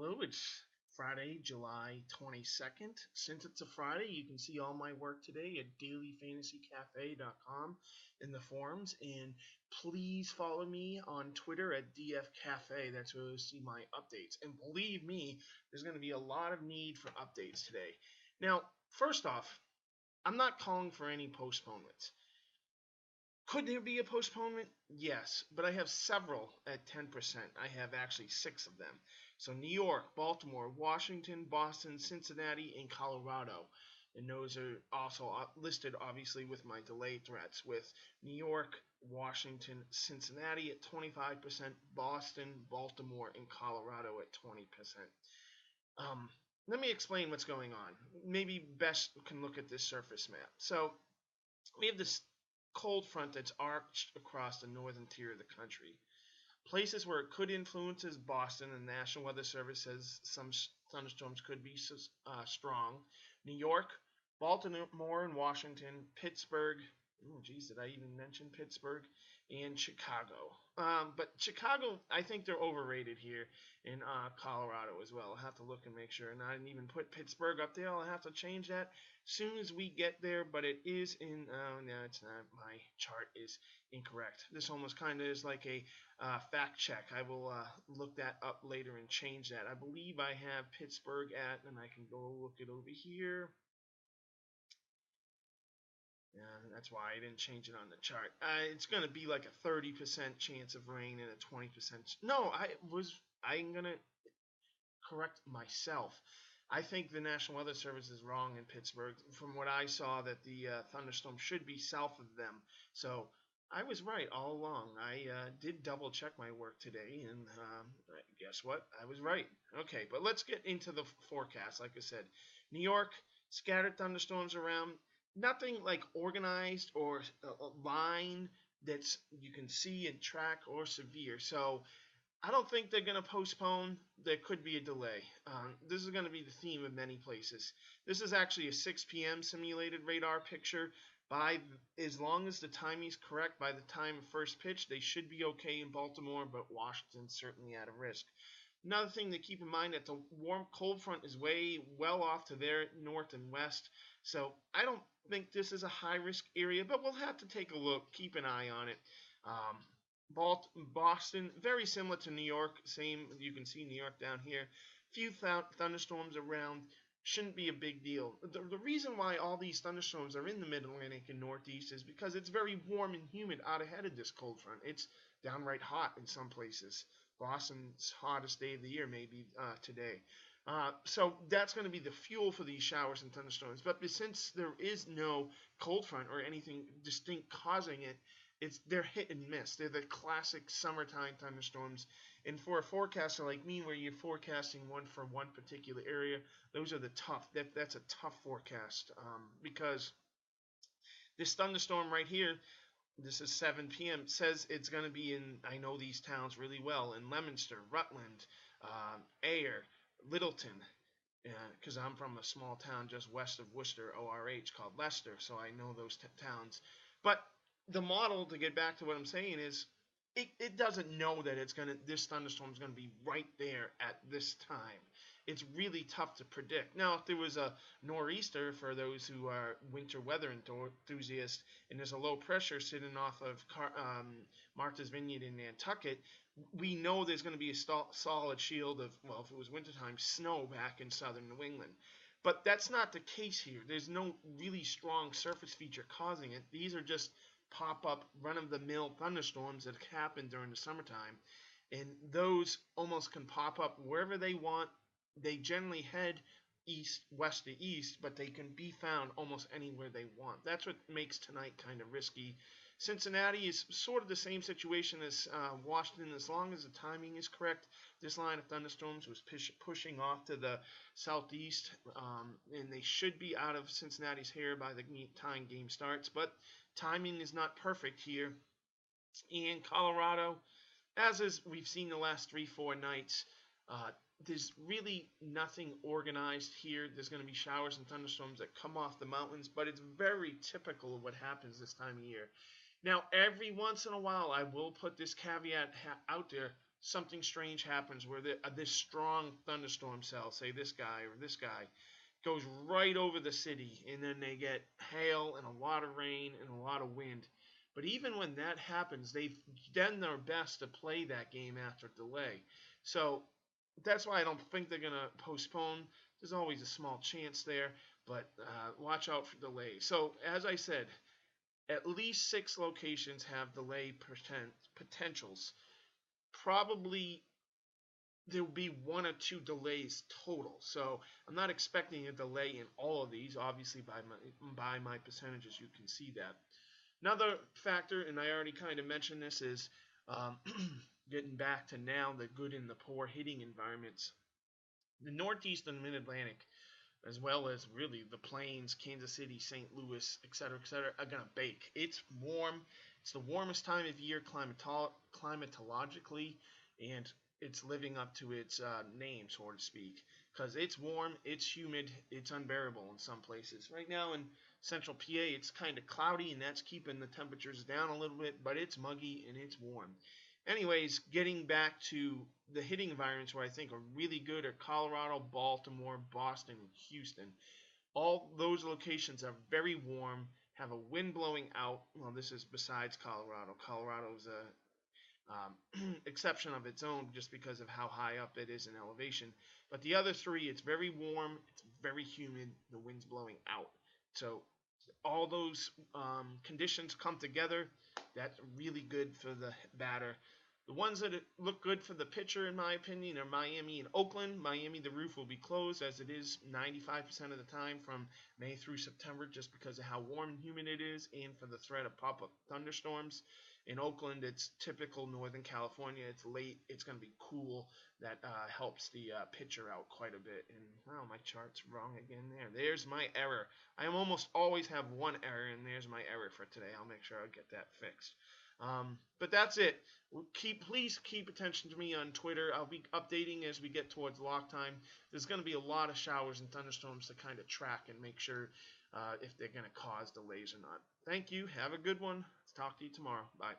Hello, it's Friday, July 22nd. Since it's a Friday, you can see all my work today at dailyfantasycafe.com in the forums. And please follow me on Twitter at DFCafe. That's where you'll see my updates. And believe me, there's going to be a lot of need for updates today. Now, first off, I'm not calling for any postponements. Could there be a postponement? Yes, but I have several at 10%. I have actually six of them. So New York, Baltimore, Washington, Boston, Cincinnati, and Colorado. And those are also listed, obviously, with my delay threats, with New York, Washington, Cincinnati at 25%, Boston, Baltimore, and Colorado at 20%. Um, Let me explain what's going on. Maybe best can look at this surface map. So we have this cold front that's arched across the northern tier of the country. Places where it could influence is Boston, and the National Weather Service says some thunderstorms could be strong. New York, Baltimore and Washington, Pittsburgh. Oh, geez, did I even mention Pittsburgh? And Chicago. But Chicago, I think they're overrated here in Colorado as well. I'll have to look and make sure. And I didn't even put Pittsburgh up there. I'll have to change that soon as we get there. But it is in. No, it's not. My chart is incorrect. This almost kind of is like a fact check. I will look that up later and change that. I believe I have Pittsburgh at, and I can go look it over here. Yeah, that's why I didn't change it on the chart. It's going to be like a 30% chance of rain and a 20%. No, I'm going to correct myself. I think the National Weather Service is wrong in Pittsburgh. From what I saw, that the thunderstorm should be south of them. So I was right all along. I did double check my work today, and guess what? I was right. Okay, but let's get into the forecast. Like I said, New York, scattered thunderstorms around. Nothing like organized or a line that's you can see and track or severe. So I don't think they're going to postpone. There could be a delay. This is going to be the theme of many places. This is actually a 6 p.m. simulated radar picture. As long as the timing is correct, by the time of first pitch, they should be okay in Baltimore, but Washington's certainly at a risk. Another thing to keep in mind that the warm cold front is way well off to their north and west. So I don't think this is a high risk area, but we'll have to take a look, keep an eye on it. Boston, very similar to New York. Same, you can see New York down here. Few thunderstorms around. Shouldn't be a big deal. The reason why all these thunderstorms are in the Mid-Atlantic and Northeast is because it's very warm and humid out ahead of this cold front. It's downright hot in some places. Boston's hottest day of the year maybe today. So that's going to be the fuel for these showers and thunderstorms. But since there is no cold front or anything distinct causing it, they're hit and miss. They're the classic summertime thunderstorms. And for a forecaster like me, where you're forecasting one for one particular area, those are the tough. That's a tough forecast because this thunderstorm right here, this is 7 p.m. says it's going to be in. I know these towns really well in Leominster, Rutland, Ayer, Littleton, because I'm from a small town just west of Worcester, ORH, called Leicester, so I know those towns. But the model, to get back to what I'm saying, is it doesn't know that this thunderstorm is gonna be right there at this time. It's really tough to predict. Now, if there was a nor'easter, for those who are winter weather enthusiasts, and there's a low pressure sitting off of Martha's Vineyard in Nantucket, we know there's going to be a solid shield of, well, if it was wintertime, snow back in southern New England. But that's not the case here. There's no really strong surface feature causing it. These are just pop-up, run-of-the-mill thunderstorms that happen during the summertime. And those almost can pop up wherever they want. They generally head east, west to east, but they can be found almost anywhere they want. That's what makes tonight kind of risky. Cincinnati is sort of the same situation as Washington. As long as the timing is correct, this line of thunderstorms was pushing off to the southeast, and they should be out of Cincinnati's hair by the time game starts. But timing is not perfect here. In Colorado, as is we've seen the last 3-4 nights, there's really nothing organized here. There's going to be showers and thunderstorms that come off the mountains, but it's very typical of what happens this time of year. Now, every once in a while, I will put this caveat out there. something strange happens where this strong thunderstorm cell, say this guy or this guy, goes right over the city, and then they get hail and a lot of rain and a lot of wind. But even when that happens, they've done their best to play that game after delay. So that's why I don't think they're going to postpone. There's always a small chance there, but watch out for delays. So, as I said, at least 6 locations have delay potentials. Probably there will be 1 or 2 delays total. So I'm not expecting a delay in all of these. Obviously, by my percentages, you can see that. Another factor, and I already kind of mentioned this, is getting back to now the good and the poor hitting environments. The Northeast and Mid-Atlantic, as well as really the Plains, Kansas City, St. Louis, etc., are going to bake. It's warm. It's the warmest time of year climatologically, and it's living up to its name, so to speak, because it's warm, it's humid, it's unbearable in some places. Right now in central PA, it's kind of cloudy, and that's keeping the temperatures down a little bit, but it's muggy and it's warm. Anyways, getting back to the hitting environments where I think are really good are Colorado, Baltimore, Boston, and Houston. All those locations are very warm, have a wind blowing out. Well, this is besides Colorado. Colorado's a exception of its own just because of how high up it is in elevation. But the other 3, it's very warm, it's very humid, the wind's blowing out. So all those conditions come together. That's really good for the batter. The ones that look good for the pitcher, in my opinion, are Miami and Oakland. Miami, the roof will be closed, as it is 95% of the time from May through September, just because of how warm and humid it is, and for the threat of pop-up thunderstorms. In Oakland, it's typical Northern California. It's late. It's going to be cool. That helps the pitcher out quite a bit. And, oh, my chart's wrong again there. There's my error. I almost always have one error, and there's my error for today. I'll make sure I get that fixed. But that's it. Please keep attention to me on Twitter. I'll be updating as we get towards lock time. There's going to be a lot of showers and thunderstorms to kind of track and make sure if they're going to cause delays or not. Thank you. Have a good one. Let's talk to you tomorrow. Bye.